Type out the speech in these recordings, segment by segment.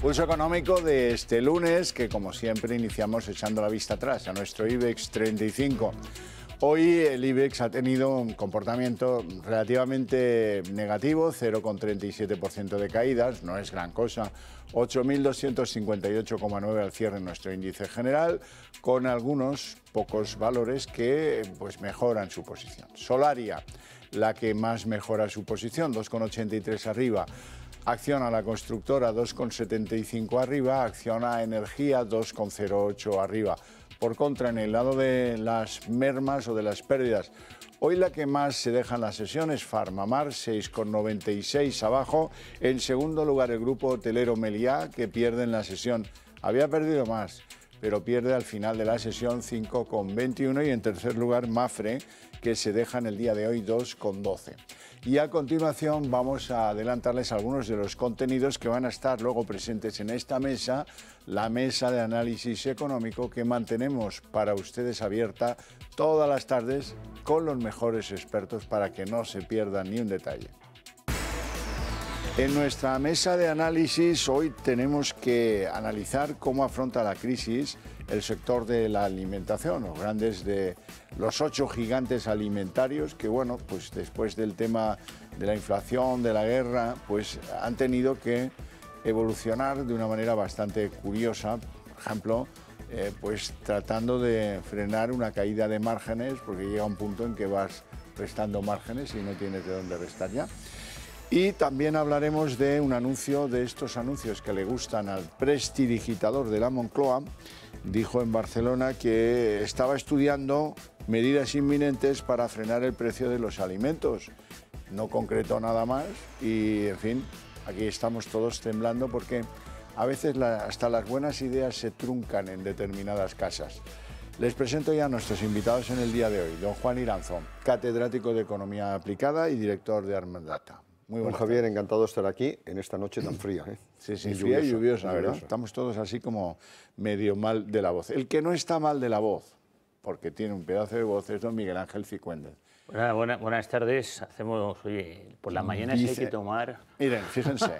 Pulso económico de este lunes, que como siempre iniciamos echando la vista atrás a nuestro IBEX 35. Hoy el IBEX ha tenido un comportamiento relativamente negativo, 0,37% de caídas, no es gran cosa, 8.258,9 al cierre en nuestro índice general, con algunos pocos valores que pues mejoran su posición. Solaria, la que más mejora su posición, 2,83 arriba. Acciona la constructora 2,75 arriba, Acciona Energía 2,08 arriba. Por contra, en el lado de las mermas o de las pérdidas, hoy la que más se deja en la sesión es Farmamar, 6,96 abajo. En segundo lugar, el grupo hotelero Meliá, que pierde en la sesión. Había perdido más, pero pierde al final de la sesión 5,21. Y en tercer lugar, Mafre, que se deja en el día de hoy 2,12. Y a continuación vamos a adelantarles algunos de los contenidos que van a estar luego presentes en esta mesa, la mesa de análisis económico que mantenemos para ustedes abierta todas las tardes con los mejores expertos para que no se pierdan ni un detalle. En nuestra mesa de análisis hoy tenemos que analizar cómo afronta la crisis el sector de la alimentación, los 8 gigantes alimentarios que, bueno, pues después del tema de la inflación, de la guerra, pues han tenido que evolucionar de una manera bastante curiosa, por ejemplo, pues tratando de frenar una caída de márgenes, porque llega un punto en que vas restando márgenes y no tienes de dónde restar ya. Y también hablaremos de un anuncio, de estos anuncios que le gustan al prestidigitador de la Moncloa. Dijo en Barcelona que estaba estudiando medidas inminentes para frenar el precio de los alimentos. No concretó nada más y, en fin, aquí estamos todos temblando porque a veces hasta las buenas ideas se truncan en determinadas casas. Les presento ya a nuestros invitados en el día de hoy. Don Juan Iranzo, catedrático de Economía Aplicada y director de Armendata. Muy bueno, Javier, encantado de estar aquí en esta noche tan fría. Sí, fría y lluviosa, ¿verdad? Estamos todos así como medio mal de la voz. El que no está mal de la voz, porque tiene un pedazo de voz, es don Miguel Ángel Cicuéndez. Buenas tardes. Por la mañana hay que tomar... Miren, fíjense,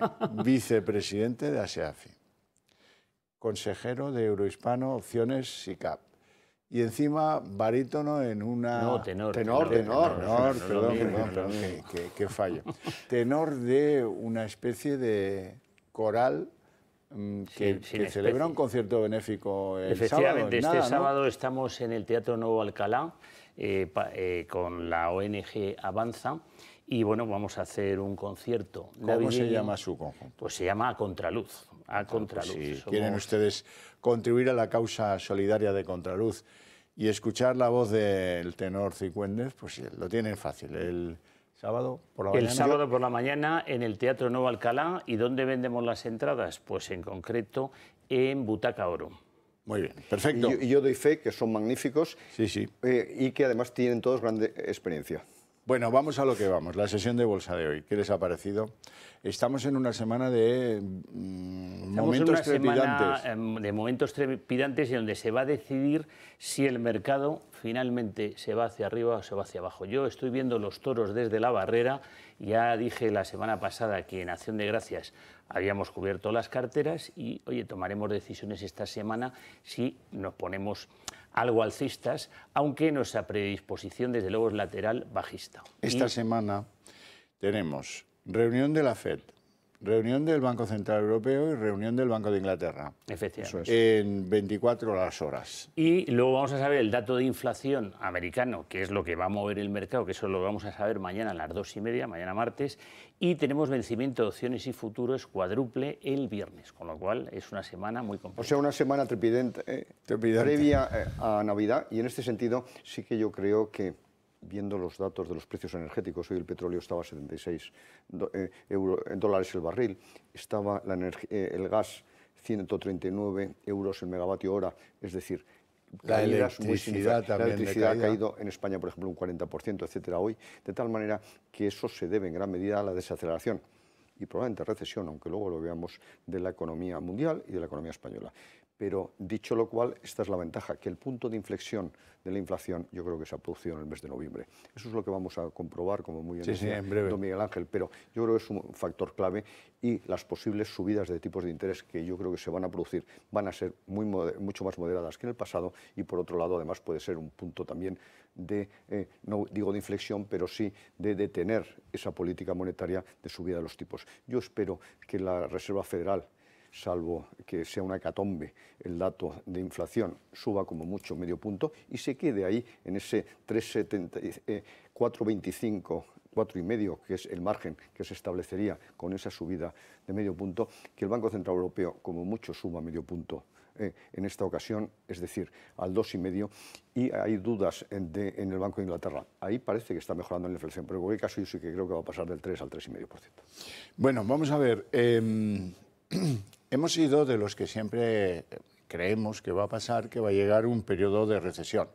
vicepresidente de ASEAFI, consejero de Eurohispano Opciones SICAP. Y encima barítono en una... No, tenor, perdón, qué fallo. Tenor de una especie de coral que celebra un concierto benéfico el Efectivamente, sábado. Sábado estamos en el Teatro Nuevo Alcalá con la ONG Avanza y bueno, vamos a hacer un concierto. ¿Cómo se llama su conjunto? Pues se llama A Contraluz. Si quieren ustedes contribuir a la causa solidaria de Contraluz y escuchar la voz del tenor Cicuéndez, pues lo tienen fácil. El sábado por la mañana. El sábado por la mañana en el Teatro Nuevo Alcalá. ¿Y dónde vendemos las entradas? Pues en concreto en Butaca Oro. Muy bien, perfecto. Y yo doy fe que son magníficos. Sí. Y que además tienen todos gran experiencia. Bueno, vamos a lo que vamos, la sesión de bolsa de hoy. ¿Qué les ha parecido? Estamos en una semana de momentos trepidantes y donde se va a decidir si el mercado finalmente se va hacia arriba o se va hacia abajo. Yo estoy viendo los toros desde la barrera. Ya dije la semana pasada que en Acción de Gracias habíamos cubierto las carteras y, oye, tomaremos decisiones esta semana si nos ponemos algo alcistas, aunque nuestra predisposición desde luego es lateral bajista. Esta semana tenemos reunión de la FED, reunión del Banco Central Europeo y reunión del Banco de Inglaterra. Efectivamente. En 24 horas. Y luego vamos a saber el dato de inflación americano, que es lo que va a mover el mercado, que eso lo vamos a saber mañana a las 2:30, mañana martes. Y tenemos vencimiento de opciones y futuros cuádruple el viernes, con lo cual es una semana muy compleja. O sea, una semana trepidante. Previa a Navidad. Y en este sentido sí que yo creo que, viendo los datos de los precios energéticos, hoy el petróleo estaba a 76 dólares el barril, estaba el gas 139 euros el megavatio hora, es decir, la electricidad ha caído en España, por ejemplo, un 40%, etcétera, hoy, de tal manera que eso se debe en gran medida a la desaceleración y probablemente recesión, aunque luego lo veamos, de la economía mundial y de la economía española. Pero dicho lo cual, esta es la ventaja, que el punto de inflexión de la inflación yo creo que se ha producido en el mes de noviembre. Eso es lo que vamos a comprobar, como muy bien decía don Miguel Ángel, pero yo creo que es un factor clave y las posibles subidas de tipos de interés que yo creo que se van a producir van a ser mucho más moderadas que en el pasado y por otro lado además puede ser un punto también de, no digo de inflexión, pero sí de detener esa política monetaria de subida de los tipos. Yo espero que la Reserva Federal, salvo que sea una hecatombe, el dato de inflación suba como mucho medio punto y se quede ahí en ese 3,70, 4,25, 4,5, que es el margen que se establecería con esa subida de medio punto, que el Banco Central Europeo como mucho suba medio punto en esta ocasión, es decir, al 2,5, y hay dudas en el Banco de Inglaterra. Ahí parece que está mejorando la inflación, pero en cualquier caso yo sí que creo que va a pasar del 3 al 3,5%. Bueno, vamos a ver. Hemos sido de los que siempre creemos que va a pasar, que va a llegar un periodo de recesión.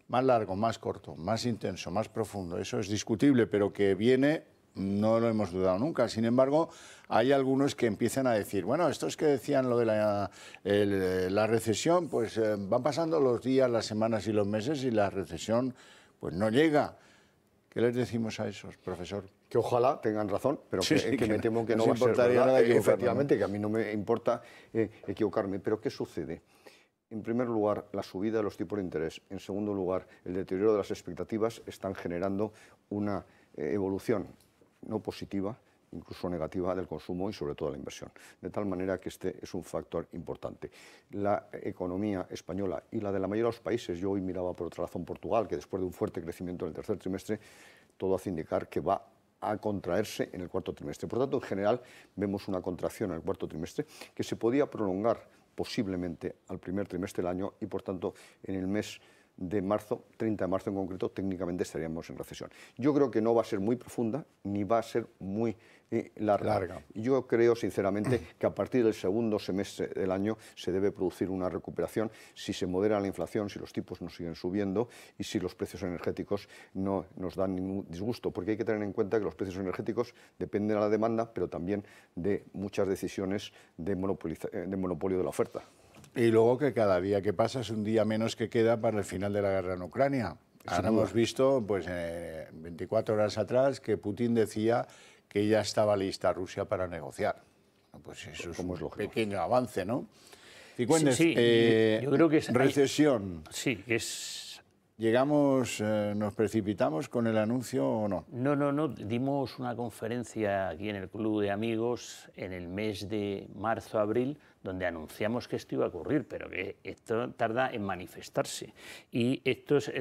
Más largo, más corto, más intenso, más profundo. Eso es discutible, pero que viene, no lo hemos dudado nunca. Sin embargo, hay algunos que empiezan a decir, bueno, estos que decían lo de la recesión, pues van pasando los días, las semanas y los meses y la recesión pues no llega. ¿Qué les decimos a esos, profesor? Que ojalá tengan razón, pero sí, que me temo que no va a ser verdad. Efectivamente, que a mí no me importa equivocarme. Pero ¿qué sucede? En primer lugar, la subida de los tipos de interés. En segundo lugar, el deterioro de las expectativas están generando una evolución no positiva, incluso negativa, del consumo y sobre todo de la inversión. De tal manera que este es un factor importante. La economía española y la de la mayoría de los países, yo hoy miraba por otra razón Portugal, que después de un fuerte crecimiento en el tercer trimestre, todo hace indicar que va a contraerse en el cuarto trimestre. Por tanto, en general, vemos una contracción en el cuarto trimestre que se podía prolongar posiblemente al primer trimestre del año y, por tanto, en el mes de marzo, 30 de marzo en concreto, técnicamente estaríamos en recesión. Yo creo que no va a ser muy profunda ni va a ser muy larga. Yo creo, sinceramente, que a partir del segundo semestre del año se debe producir una recuperación si se modera la inflación, si los tipos no siguen subiendo y si los precios energéticos no nos dan ningún disgusto, porque hay que tener en cuenta que los precios energéticos dependen de la demanda, pero también de muchas decisiones de monopolio de la oferta. Y luego que cada día que pasa es un día menos que queda para el final de la guerra en Ucrania. Ahora hemos visto, pues 24 horas atrás, que Putin decía que ya estaba lista Rusia para negociar. Pues eso es un pequeño avance, ¿no? Cifuentes, sí, yo creo que es recesión. Sí, es... ¿Llegamos, nos precipitamos con el anuncio o no? No. Dimos una conferencia aquí en el Club de Amigos en el mes de marzo-abril, donde anunciamos que esto iba a ocurrir, pero que esto tarda en manifestarse. Y esto es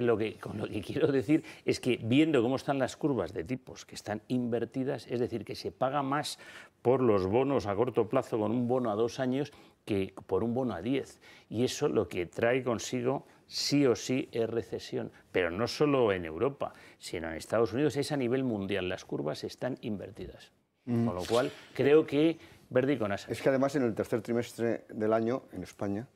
con lo que quiero decir es que viendo cómo están las curvas de tipos que están invertidas, es decir, que se paga más por los bonos a corto plazo con un bono a 2 años que por un bono a 10. Y eso lo que trae consigo sí o sí es recesión, pero no solo en Europa, sino en Estados Unidos, es a nivel mundial. Las curvas están invertidas. Con lo cual, creo que verde y con asa. Es que además en el tercer trimestre del año, en España,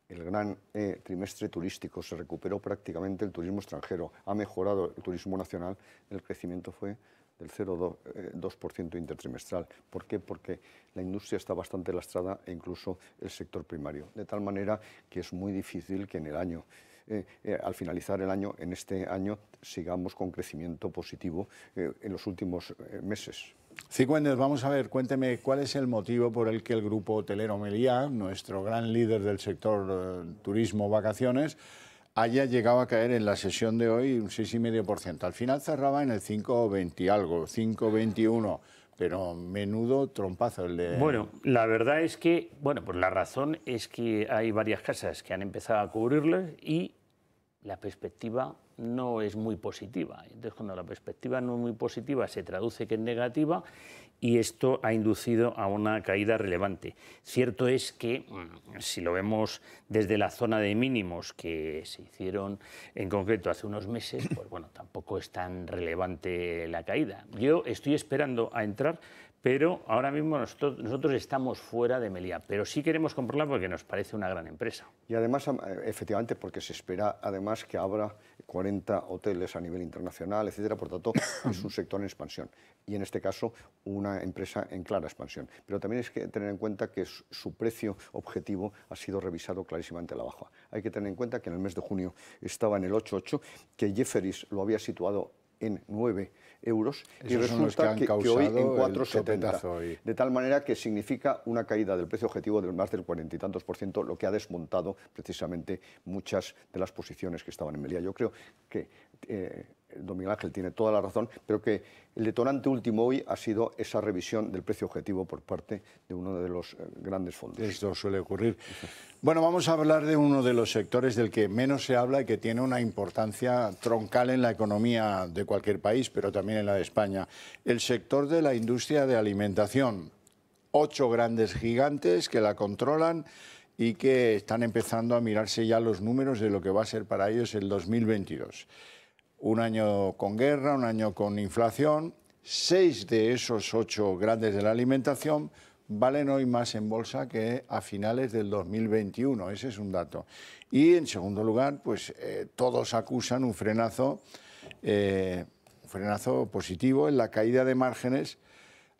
el gran trimestre turístico, se recuperó prácticamente el turismo extranjero, ha mejorado el turismo nacional, el crecimiento fue del 0,2% intertrimestral. ¿Por qué? Porque la industria está bastante lastrada e incluso el sector primario, de tal manera que es muy difícil que en el año, al finalizar el año, en este año, sigamos con crecimiento positivo en los últimos meses. Cifuentes, vamos a ver, cuénteme cuál es el motivo por el que el grupo hotelero Meliá, nuestro gran líder del sector turismo-vacaciones, haya llegado a caer en la sesión de hoy un 6,5%. Al final cerraba en el 5,20 y algo, 5,21, pero menudo trompazo el de... Bueno, la verdad es que, pues la razón es que hay varias casas que han empezado a cubrirlas y la perspectiva no es muy positiva. Entonces, cuando la perspectiva no es muy positiva, se traduce que es negativa y esto ha inducido a una caída relevante. Cierto es que, si lo vemos desde la zona de mínimos que se hicieron en concreto hace unos meses, pues bueno, tampoco es tan relevante la caída. Yo estoy esperando a entrar, pero ahora mismo nosotros estamos fuera de Meliá, pero sí queremos comprarla porque nos parece una gran empresa. Y además, efectivamente, porque se espera además que abra 40 hoteles a nivel internacional, etcétera. Por tanto, es un sector en expansión. Y en este caso, una empresa en clara expansión. Pero también hay que tener en cuenta que su precio objetivo ha sido revisado clarísimamente a la baja. Hay que tener en cuenta que en el mes de junio estaba en el 8,8, que Jefferies lo había situado en 9 euros y resulta que hoy en 4,70. De tal manera que significa una caída del precio objetivo de más del 40 y tantos %, lo que ha desmontado precisamente muchas de las posiciones que estaban en Meliá. Yo creo que don Miguel Ángel tiene toda la razón, pero que el detonante último hoy ha sido esa revisión del precio objetivo por parte de uno de los grandes fondos. Esto suele ocurrir. Bueno, vamos a hablar de uno de los sectores del que menos se habla y que tiene una importancia troncal en la economía de cualquier país, pero también en la de España. El sector de la industria de alimentación. 8 grandes gigantes que la controlan y que están empezando a mirarse ya los números de lo que va a ser para ellos el 2022. Un año con guerra, un año con inflación. 6 de esos 8 grandes de la alimentación valen hoy más en bolsa que a finales del 2021. Ese es un dato. Y en segundo lugar, pues todos acusan un frenazo positivo en la caída de márgenes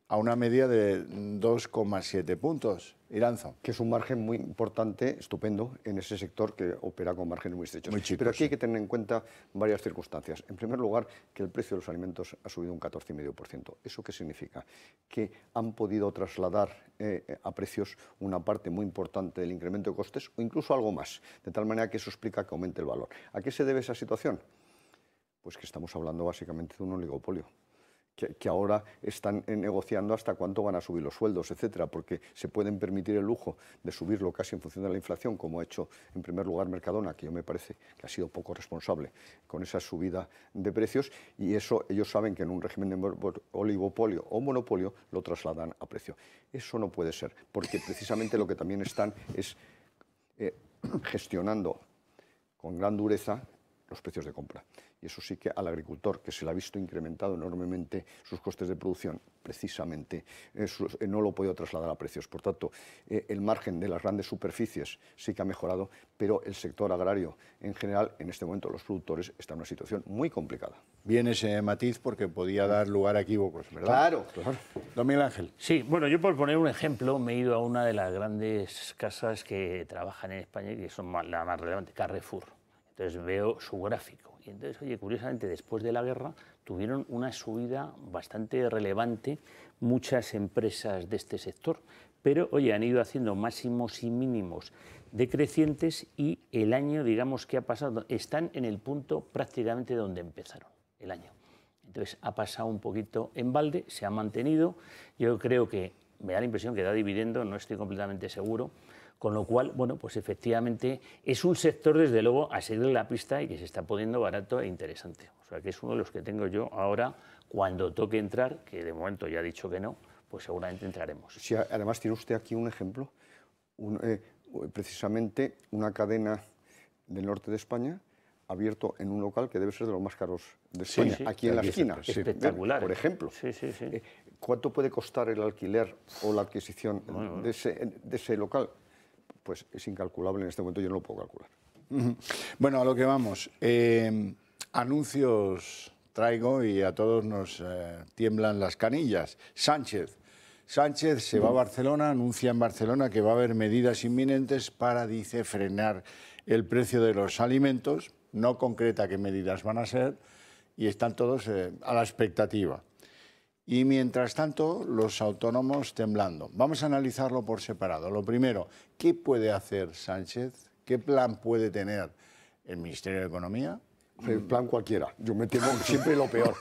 a una media de 2,7 puntos. Iranzo. Que es un margen muy importante, estupendo, en ese sector que opera con márgenes muy estrechos. Muy chicos, pero aquí hay que tener en cuenta varias circunstancias. En primer lugar, que el precio de los alimentos ha subido un 14,5%. ¿Eso qué significa? Que han podido trasladar a precios una parte muy importante del incremento de costes o incluso algo más, de tal manera que eso explica que aumente el valor. ¿A qué se debe esa situación? Pues que estamos hablando básicamente de un oligopolio. Que ahora están negociando hasta cuánto van a subir los sueldos, etcétera, porque se pueden permitir el lujo de subirlo casi en función de la inflación, como ha hecho en primer lugar Mercadona, que yo me parece que ha sido poco responsable con esa subida de precios, y eso ellos saben que en un régimen de oligopolio o monopolio lo trasladan a precio. Eso no puede ser, porque precisamente lo que también están es gestionando con gran dureza los precios de compra. Y eso sí que al agricultor, que se le ha visto incrementado enormemente sus costes de producción, precisamente no lo ha podido trasladar a precios. Por tanto, el margen de las grandes superficies sí que ha mejorado, pero el sector agrario en general, en este momento los productores, está en una situación muy complicada. Bien ese matiz porque podía dar lugar a equívocos, ¿verdad? Claro, claro. Don Miguel Ángel. Sí, bueno, yo por poner un ejemplo me he ido a una de las grandes casas que trabajan en España y que son la más relevante, Carrefour. Entonces veo su gráfico y entonces, oye, curiosamente después de la guerra tuvieron una subida bastante relevante muchas empresas de este sector, pero oye, han ido haciendo máximos y mínimos decrecientes y el año, digamos que ha pasado, están en el punto prácticamente donde empezaron el año. Entonces ha pasado un poquito en balde, se ha mantenido, yo creo que me da la impresión que da dividendo, no estoy completamente seguro. Con lo cual, bueno, pues efectivamente es un sector, desde luego, a seguir la pista y que se está poniendo barato e interesante. O sea, que es uno de los que tengo yo ahora, cuando toque entrar, que de momento ya ha dicho que no, pues seguramente entraremos. Sí, además tiene usted aquí un ejemplo, precisamente una cadena del norte de España, abierto en un local que debe ser de los más caros de España, sí, aquí en la esquina. Espectacular. Por ejemplo. Sí, sí, sí. ¿Cuánto puede costar el alquiler o la adquisición de ese local? Pues es incalculable en este momento, yo no lo puedo calcular. Bueno, a lo que vamos. Anuncios traigo y a todos nos tiemblan las canillas. Sánchez se va a Barcelona, anuncia en Barcelona que va a haber medidas inminentes para, dice, frenar el precio de los alimentos. No concreta qué medidas van a ser y están todos a la expectativa. Y mientras tanto, los autónomos temblando. Vamos a analizarlo por separado. Lo primero, ¿qué puede hacer Sánchez? ¿Qué plan puede tener el Ministerio de Economía? El plan cualquiera. Yo me temo siempre lo peor.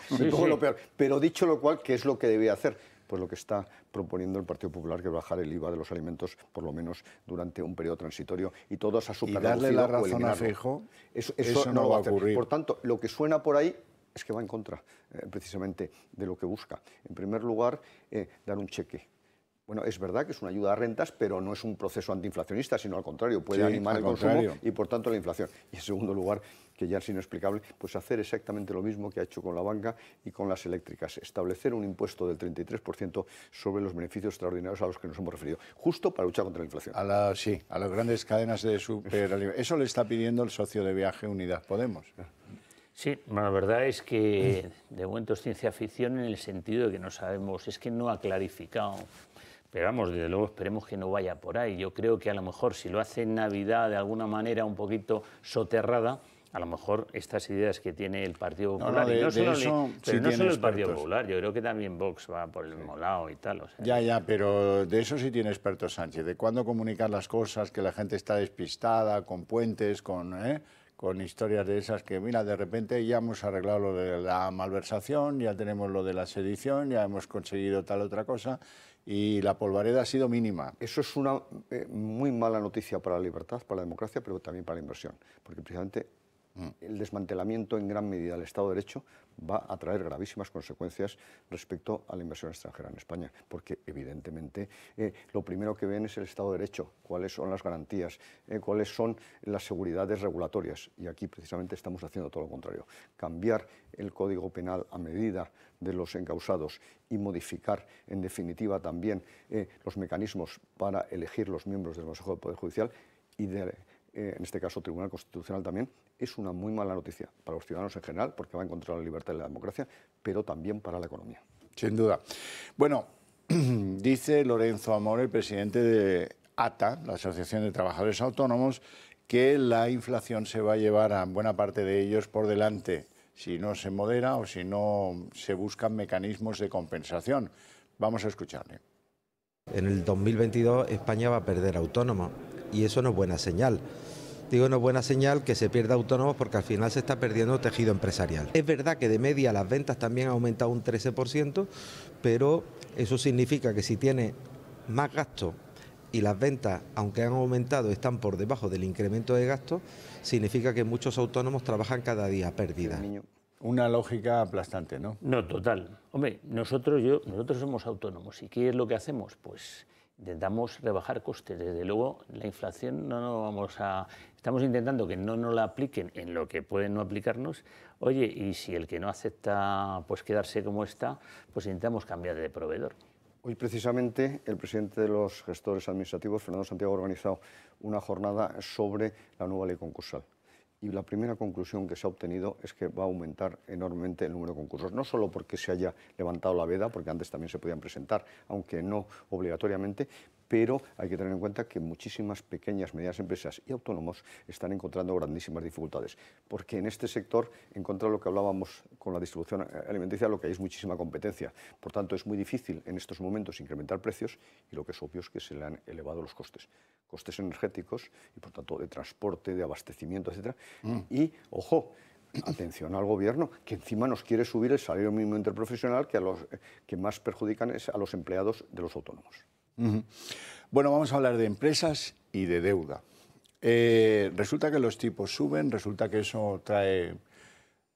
Lo peor. Pero dicho lo cual, ¿qué es lo que debe hacer? Pues lo que está proponiendo el Partido Popular, que es bajar el IVA de los alimentos, por lo menos durante un periodo transitorio, y todos a su y darle la razón a Feijóo, eso no va a ocurrir. Por tanto, lo que suena por ahí es que va en contra precisamente de lo que busca. En primer lugar, dar un cheque Bueno, es verdad que es una ayuda a rentas, pero no es un proceso antiinflacionista, sino al contrario, puede Sí, animar al el consumo contrario. y, por tanto, la inflación. Y, en segundo lugar, que ya es inexplicable, pues hacer exactamente lo mismo que ha hecho con la banca y con las eléctricas, establecer un impuesto del 33% sobre los beneficios extraordinarios a los que nos hemos referido, justo para luchar contra la inflación. Sí, a las grandes cadenas de superalimentación. Eso le está pidiendo el socio de viaje Unidas Podemos. Sí, la verdad es que de momento es ciencia ficción en el sentido de que no sabemos, es que no ha clarificado. Pero vamos, desde luego esperemos que no vaya por ahí. Yo creo que a lo mejor si lo hace en Navidad de alguna manera un poquito soterrada, a lo mejor estas ideas que tiene el Partido Popular, no, y no solo, sí no solo el Partido expertos. Popular, yo creo que también Vox va por el mismo lado y tal. O sea, Ya, pero de eso sí tiene expertos Sánchez, de cuándo comunicar las cosas, que la gente está despistada, con puentes, con historias de esas que, mira, de repente ya hemos arreglado lo de la malversación, ya tenemos lo de la sedición, ya hemos conseguido tal otra cosa, y la polvareda ha sido mínima. Eso es una muy mala noticia para la libertad, para la democracia, pero también para la inversión, porque precisamente el desmantelamiento en gran medida del Estado de Derecho va a traer gravísimas consecuencias respecto a la inversión extranjera en España, porque evidentemente lo primero que ven es el Estado de Derecho, cuáles son las garantías, cuáles son las seguridades regulatorias, y aquí precisamente estamos haciendo todo lo contrario, cambiar el Código Penal a medida de los encausados y modificar en definitiva también los mecanismos para elegir los miembros del Consejo del Poder Judicial y en este caso Tribunal Constitucional también, es una muy mala noticia para los ciudadanos en general, porque va en contra de la libertad y la democracia, pero también para la economía. Sin duda. Bueno, dice Lorenzo Amor, el presidente de ATA, la Asociación de Trabajadores Autónomos, que la inflación se va a llevar a buena parte de ellos por delante si no se modera o si no se buscan mecanismos de compensación. Vamos a escucharle. En el 2022 España va a perder autónomos y eso no es buena señal. Digo, no es buena señal que se pierda autónomos porque al final se está perdiendo tejido empresarial. Es verdad que de media las ventas también han aumentado un 13%, pero eso significa que si tiene más gasto y las ventas, aunque han aumentado, están por debajo del incremento de gastos, significa que muchos autónomos trabajan cada día a pérdida. Una lógica aplastante, ¿no? No, total. Hombre, nosotros somos autónomos. ¿Y qué es lo que hacemos? Pues intentamos rebajar costes. Desde luego, la inflación no vamos a... Estamos intentando que no nos la apliquen en lo que pueden no aplicarnos. Oye, y si el que no acepta pues quedarse como está, pues intentamos cambiar de proveedor. Hoy precisamente el presidente de los gestores administrativos, Fernando Santiago, ha organizado una jornada sobre la nueva ley concursal. Y la primera conclusión que se ha obtenido es que va a aumentar enormemente el número de concursos, no solo porque se haya levantado la veda, porque antes también se podían presentar, aunque no obligatoriamente, pero hay que tener en cuenta que muchísimas pequeñas, medianas empresas y autónomos están encontrando grandísimas dificultades, porque en este sector, en contra de lo que hablábamos con la distribución alimenticia, lo que hay es muchísima competencia. Por tanto, es muy difícil en estos momentos incrementar precios y lo que es obvio es que se le han elevado los costes energéticos y, por tanto, de transporte, de abastecimiento, etcétera. Y, ojo, atención al gobierno, que encima nos quiere subir el salario mínimo interprofesional, que más perjudican es a los empleados de los autónomos. Bueno, vamos a hablar de empresas y de deuda. Resulta que los tipos suben, resulta que eso trae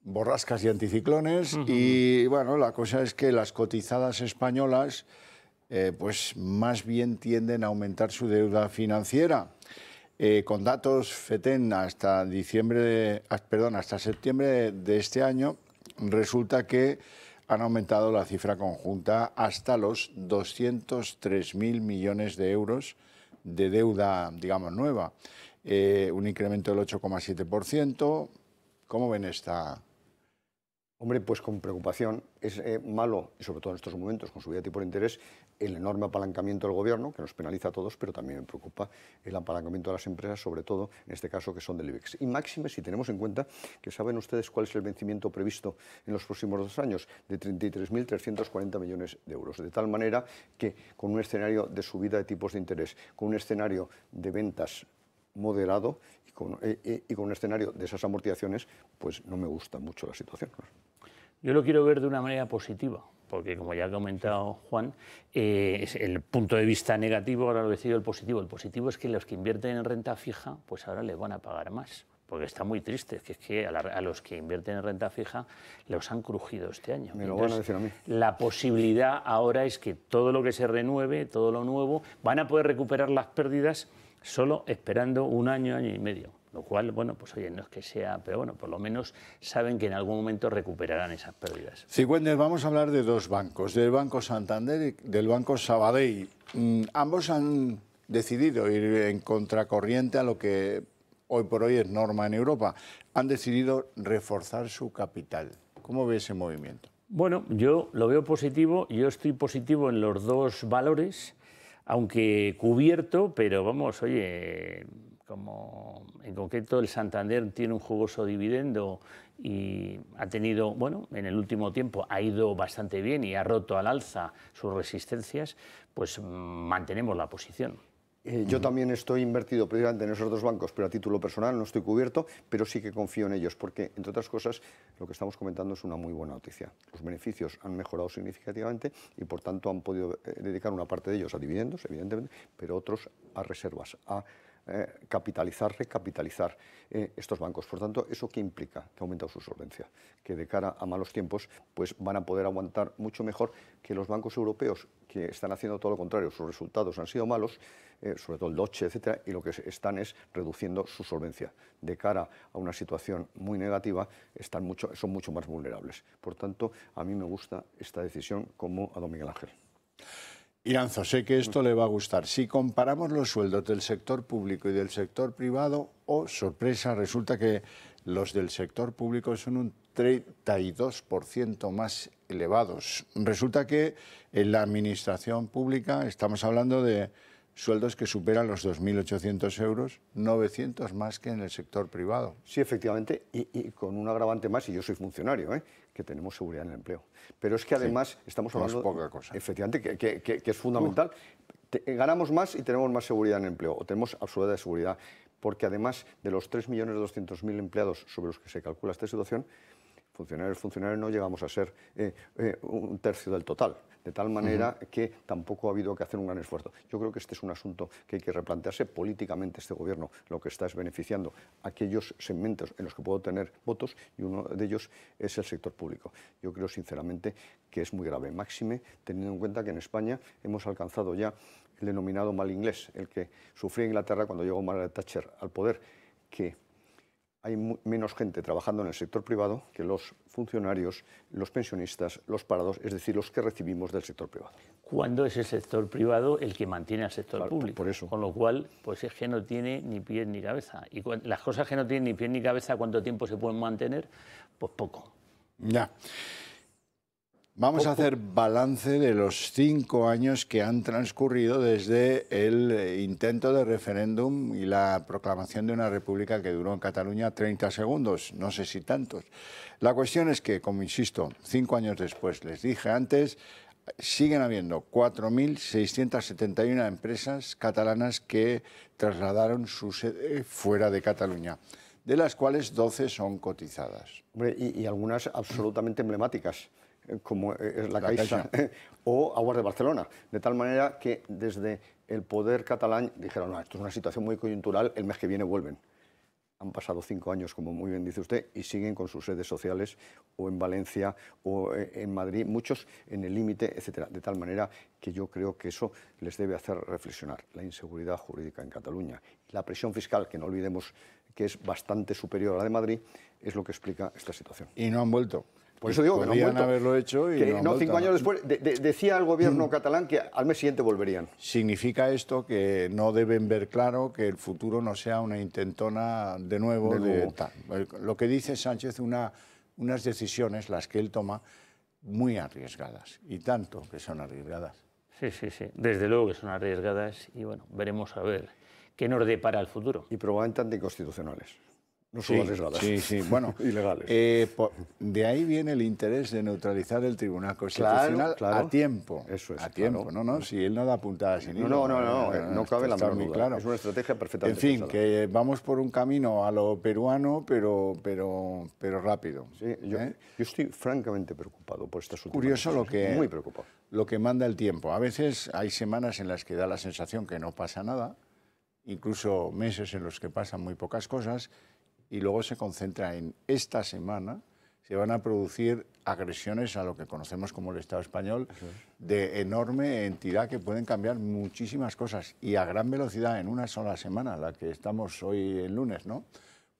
borrascas y anticiclones y, bueno, la cosa es que las cotizadas españolas pues más bien tienden a aumentar su deuda financiera. Con datos FETEN hasta septiembre de este año, resulta que han aumentado la cifra conjunta hasta los 203.000 millones de euros de deuda, digamos, nueva. Un incremento del 8,7%. ¿Cómo ven esta? Hombre, pues con preocupación. Es malo, y sobre todo en estos momentos, con subida de tipo de interés, el enorme apalancamiento del gobierno, que nos penaliza a todos, pero también me preocupa el apalancamiento de las empresas, sobre todo, en este caso, que son del IBEX. Y máxime, si tenemos en cuenta que saben ustedes cuál es el vencimiento previsto en los próximos 2 años, de 33.340 millones de euros. De tal manera que, con un escenario de subida de tipos de interés, con un escenario de ventas moderado y con un escenario de esas amortizaciones, pues no me gusta mucho la situación. Yo lo quiero ver de una manera positiva, porque como ya ha comentado Juan, es el punto de vista negativo, ahora lo decido el positivo. El positivo es que los que invierten en renta fija, pues ahora les van a pagar más, porque está muy triste, que es que a los que invierten en renta fija los han crujido este año. Me lo van a decir a mí. La posibilidad ahora es que todo lo que se renueve, todo lo nuevo, van a poder recuperar las pérdidas solo esperando un año, año y medio. Lo cual, bueno, pues oye, no es que sea, pero bueno, por lo menos saben que en algún momento recuperarán esas pérdidas. Sigüendes, vamos a hablar de dos bancos, del Banco Santander y del Banco Sabadell. Ambos han decidido ir en contracorriente a lo que hoy por hoy es norma en Europa. Han decidido reforzar su capital. ¿Cómo ve ese movimiento? Bueno, yo lo veo positivo, yo estoy positivo en los dos valores, aunque cubierto, pero vamos, oye, como en concreto el Santander tiene un jugoso dividendo y ha tenido, bueno, en el último tiempo ha ido bastante bien y ha roto al alza sus resistencias, pues mantenemos la posición. Yo también estoy invertido precisamente en esos dos bancos, pero a título personal no estoy cubierto, pero sí que confío en ellos, porque, entre otras cosas, lo que estamos comentando es una muy buena noticia. Los beneficios han mejorado significativamente y, por tanto, han podido dedicar una parte de ellos a dividendos, evidentemente, pero otros a reservas, a recapitalizar estos bancos. Por tanto, ¿eso qué implica? Que ha aumentado su solvencia, que de cara a malos tiempos pues van a poder aguantar mucho mejor que los bancos europeos, que están haciendo todo lo contrario. Sus resultados han sido malos, sobre todo el Deutsche, etcétera, y lo que están es reduciendo su solvencia. De cara a una situación muy negativa, son mucho más vulnerables. Por tanto, a mí me gusta esta decisión como a don Miguel Ángel. Iranzo, sé que esto le va a gustar. Si comparamos los sueldos del sector público y del sector privado, sorpresa, resulta que los del sector público son un 32% más elevados. Resulta que en la administración pública estamos hablando de sueldos que superan los 2.800 euros, 900 más que en el sector privado. Sí, efectivamente, y con un agravante más, y yo soy funcionario, que tenemos seguridad en el empleo. Pero es que además sí, estamos hablando, poca cosa. Efectivamente, que es fundamental. Ganamos más y tenemos más seguridad en el empleo, o tenemos absoluta seguridad, porque además de los 3.200.000 empleados sobre los que se calcula esta situación, funcionarios no llegamos a ser un tercio del total, de tal manera que tampoco ha habido que hacer un gran esfuerzo. Yo creo que este es un asunto que hay que replantearse políticamente. Este gobierno lo que está es beneficiando a aquellos segmentos en los que puedo tener votos, y uno de ellos es el sector público. Yo creo sinceramente que es muy grave, máxime teniendo en cuenta que en España hemos alcanzado ya el denominado mal inglés, el que sufría Inglaterra cuando llegó Margaret Thatcher al poder, que hay menos gente trabajando en el sector privado que los funcionarios, los pensionistas, los parados, es decir, los que recibimos del sector privado. ¿Cuándo es el sector privado el que mantiene al sector público? Por eso. Con lo cual, pues es que no tiene ni pies ni cabeza. Y las cosas que no tienen ni pies ni cabeza, ¿cuánto tiempo se pueden mantener? Pues poco. Ya. Vamos a hacer balance de los 5 años que han transcurrido desde el intento de referéndum y la proclamación de una república que duró en Cataluña 30 segundos, no sé si tantos. La cuestión es que, como insisto, 5 años después, les dije antes, siguen habiendo 4.671 empresas catalanas que trasladaron su sede fuera de Cataluña, de las cuales 12 son cotizadas. Hombre, y algunas absolutamente emblemáticas, como es la Caixa o Aguas de Barcelona, de tal manera que desde el poder catalán dijeron, no, esto es una situación muy coyuntural, el mes que viene vuelven. Han pasado 5 años, como muy bien dice usted, y siguen con sus sedes sociales o en Valencia o en Madrid, muchos en el límite, etcétera. De tal manera que yo creo que eso les debe hacer reflexionar. La inseguridad jurídica en Cataluña, la presión fiscal, que no olvidemos que es bastante superior a la de Madrid, es lo que explica esta situación. Y no han vuelto. Por eso digo que no han vuelto. Haberlo hecho y que no 5 años después, decía el gobierno catalán que al mes siguiente volverían. ¿Significa esto que no deben ver claro que el futuro no sea una intentona de nuevo? Lo que dice Sánchez, unas decisiones, las que él toma, muy arriesgadas, y tanto que son arriesgadas. Sí, sí, sí, desde luego que son arriesgadas y bueno, veremos a ver qué nos depara el futuro. Y probablemente anticonstitucionales. No solo arriesgadas. Sí, sí, bueno, ilegales. De ahí viene el interés de neutralizar el Tribunal Constitucional a tiempo. Eso es. A tiempo, claro. Si él no da puntadas sin hilo. No cabe la menor duda. Claro. Es una estrategia perfectamente En fin, pensada. que vamos por un camino a lo peruano, pero rápido. Sí, yo estoy francamente preocupado por estas últimas Curioso decisiones. Muy preocupado. Lo que manda el tiempo. A veces hay semanas en las que da la sensación que no pasa nada, incluso meses en los que pasan muy pocas cosas, y luego se concentra en esta semana. Se van a producir agresiones a lo que conocemos como el Estado español de enorme entidad que pueden cambiar muchísimas cosas y a gran velocidad en una sola semana, la que estamos hoy el lunes, ¿no?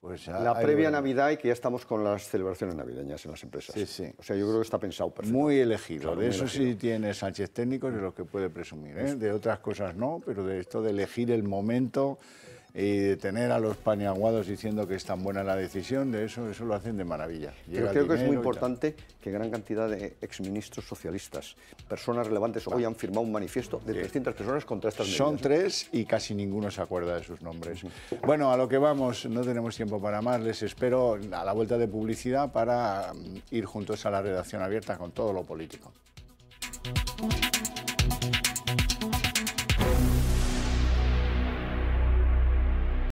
Pues la previa Navidad y que ya estamos con las celebraciones navideñas en las empresas. Sí, sí. O sea, yo creo que está pensado perfectamente. Muy elegido. Claro, de muy eso elegido. sí tiene Sánchez técnicos, de lo que puede presumir. ¿Eh? De otras cosas no, pero de esto de elegir el momento y de tener a los paniaguados diciendo que es tan buena la decisión, de eso lo hacen de maravilla. Pero creo que es muy importante que gran cantidad de exministros socialistas, personas relevantes, hoy han firmado un manifiesto de 300 personas contra estas medidas. Son 3 y casi ninguno se acuerda de sus nombres. Bueno, a lo que vamos, no tenemos tiempo para más. Les espero a la vuelta de publicidad para ir juntos a la redacción abierta con todo lo político.